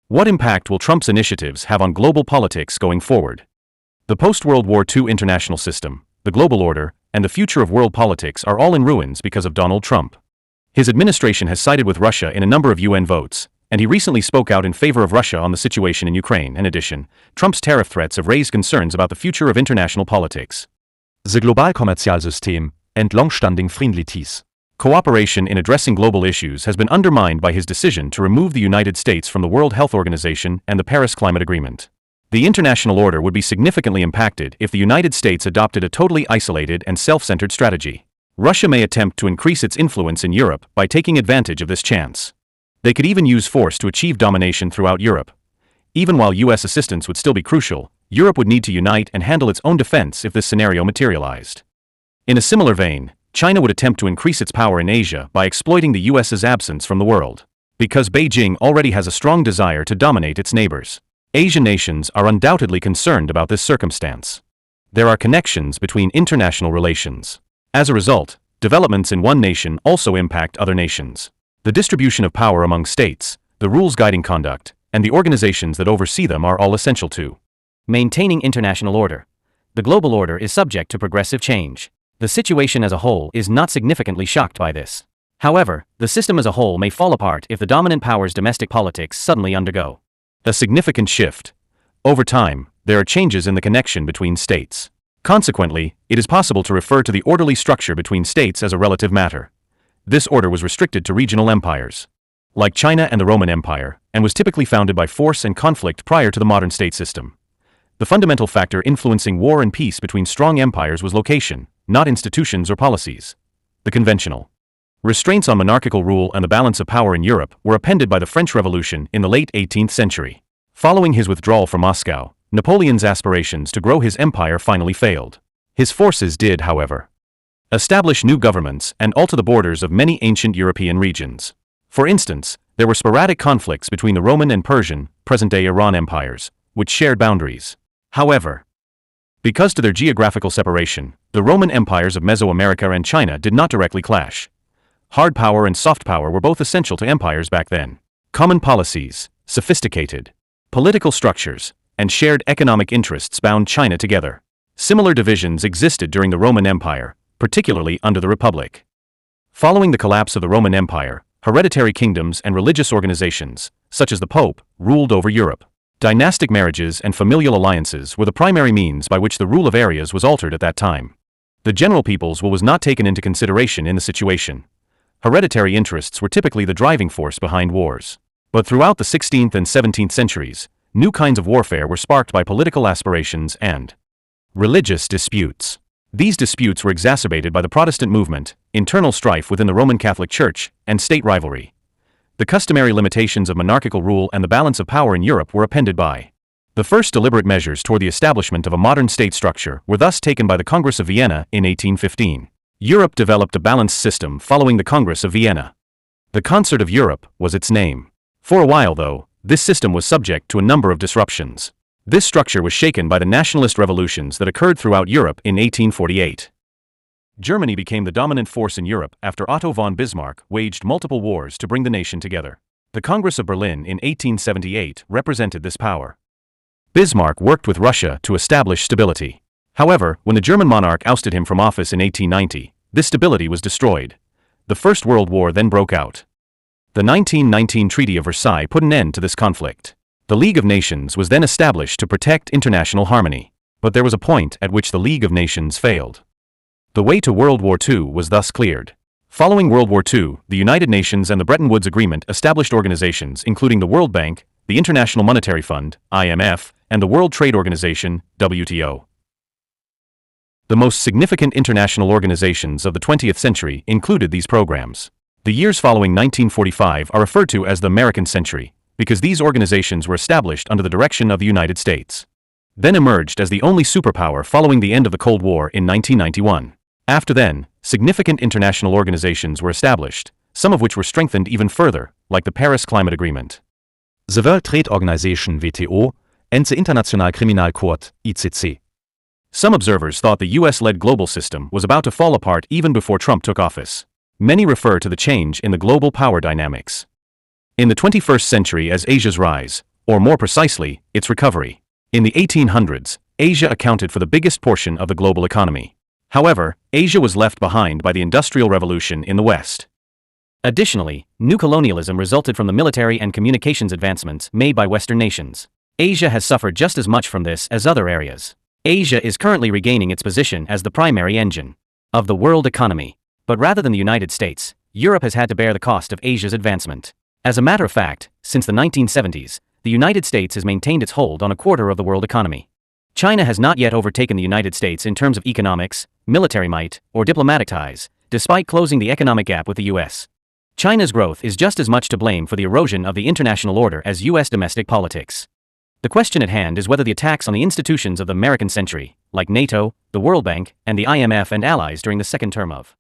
What impact will Trump's initiatives have on global politics going forward? The post-World War II international system, the global order, and the future of world politics are all in ruins because of Donald Trump. His administration has sided with Russia in a number of UN votes, and he recently spoke out in favor of Russia on the situation in Ukraine. In addition, Trump's tariff threats have raised concerns about the future of international politics. The Globalkommerzialsystem Entlangstanding Friendlities. Cooperation in addressing global issues has been undermined by his decision to remove the United States from the World Health Organization and the Paris Climate Agreement. The international order would be significantly impacted if the United States adopted a totally isolated and self-centered strategy. Russia may attempt to increase its influence in Europe by taking advantage of this chance. They could even use force to achieve domination throughout Europe. Even while US assistance would still be crucial, Europe would need to unite and handle its own defense if this scenario materialized. In a similar vein, China would attempt to increase its power in Asia by exploiting the US's absence from the world. Because Beijing already has a strong desire to dominate its neighbors, Asian nations are undoubtedly concerned about this circumstance. There are connections between international relations. As a result, developments in one nation also impact other nations. The distribution of power among states, the rules guiding conduct, and the organizations that oversee them are all essential to maintaining international order. The global order is subject to progressive change. The situation as a whole is not significantly shocked by this. However, the system as a whole may fall apart if the dominant power's domestic politics suddenly undergo a significant shift. Over time, there are changes in the connection between states. Consequently, it is possible to refer to the orderly structure between states as a relative matter. This order was restricted to regional empires, like China and the Roman Empire, and was typically founded by force and conflict prior to the modern state system. The fundamental factor influencing war and peace between strong empires was location, not institutions or policies. The conventional restraints on monarchical rule and the balance of power in Europe were appended by the French Revolution in the late 18th century. Following his withdrawal from Moscow, Napoleon's aspirations to grow his empire finally failed. His forces did, however, establish new governments and alter the borders of many ancient European regions. For instance, there were sporadic conflicts between the Roman and Persian, present-day Iran empires, which shared boundaries. However, because to their geographical separation, the Roman empires of Mesoamerica and China did not directly clash. Hard power and soft power were both essential to empires back then. Common policies, sophisticated political structures, and shared economic interests bound China together. Similar divisions existed during the Roman Empire, particularly under the Republic. Following the collapse of the Roman Empire, hereditary kingdoms and religious organizations, such as the Pope, ruled over Europe. Dynastic marriages and familial alliances were the primary means by which the rule of areas was altered at that time. The general people's will was not taken into consideration in the situation. Hereditary interests were typically the driving force behind wars. But throughout the 16th and 17th centuries, new kinds of warfare were sparked by political aspirations and religious disputes. These disputes were exacerbated by the Protestant movement, internal strife within the Roman Catholic Church, and state rivalry. The customary limitations of monarchical rule and the balance of power in Europe were appended by the first deliberate measures toward the establishment of a modern state structure were thus taken by the Congress of Vienna in 1815. Europe developed a balanced system following the Congress of Vienna. The Concert of Europe was its name. For a while, though, this system was subject to a number of disruptions. This structure was shaken by the nationalist revolutions that occurred throughout Europe in 1848. Germany became the dominant force in Europe after Otto von Bismarck waged multiple wars to bring the nation together. The Congress of Berlin in 1878 represented this power. Bismarck worked with Russia to establish stability. However, when the German monarch ousted him from office in 1890, this stability was destroyed. The First World War then broke out. The 1919 Treaty of Versailles put an end to this conflict. The League of Nations was then established to protect international harmony. But there was a point at which the League of Nations failed. The way to World War II was thus cleared. Following World War II, the United Nations and the Bretton Woods Agreement established organizations including the World Bank, the International Monetary Fund, IMF, and the World Trade Organization, WTO. The most significant international organizations of the 20th century included these programs. The years following 1945 are referred to as the American Century, because these organizations were established under the direction of the United States. Then emerged as the only superpower following the end of the Cold War in 1991. After then, significant international organizations were established, some of which were strengthened even further, like the Paris Climate Agreement, The World Trade Organization WTO and the International Criminal Court ICC. Some observers thought the US-led global system was about to fall apart even before Trump took office. Many refer to the change in the global power dynamics. In the 21st century, as Asia's rise, or more precisely, its recovery. In the 1800s, Asia accounted for the biggest portion of the global economy. However, Asia was left behind by the Industrial Revolution in the West. Additionally, new colonialism resulted from the military and communications advancements made by Western nations. Asia has suffered just as much from this as other areas. Asia is currently regaining its position as the primary engine of the world economy. But rather than the United States, Europe has had to bear the cost of Asia's advancement. As a matter of fact, since the 1970s, the United States has maintained its hold on a quarter of the world economy. China has not yet overtaken the United States in terms of economics, military might, or diplomatic ties, despite closing the economic gap with the US. China's growth is just as much to blame for the erosion of the international order as US domestic politics. The question at hand is whether the attacks on the institutions of the American century, like NATO, the World Bank, and the IMF and allies during the second term of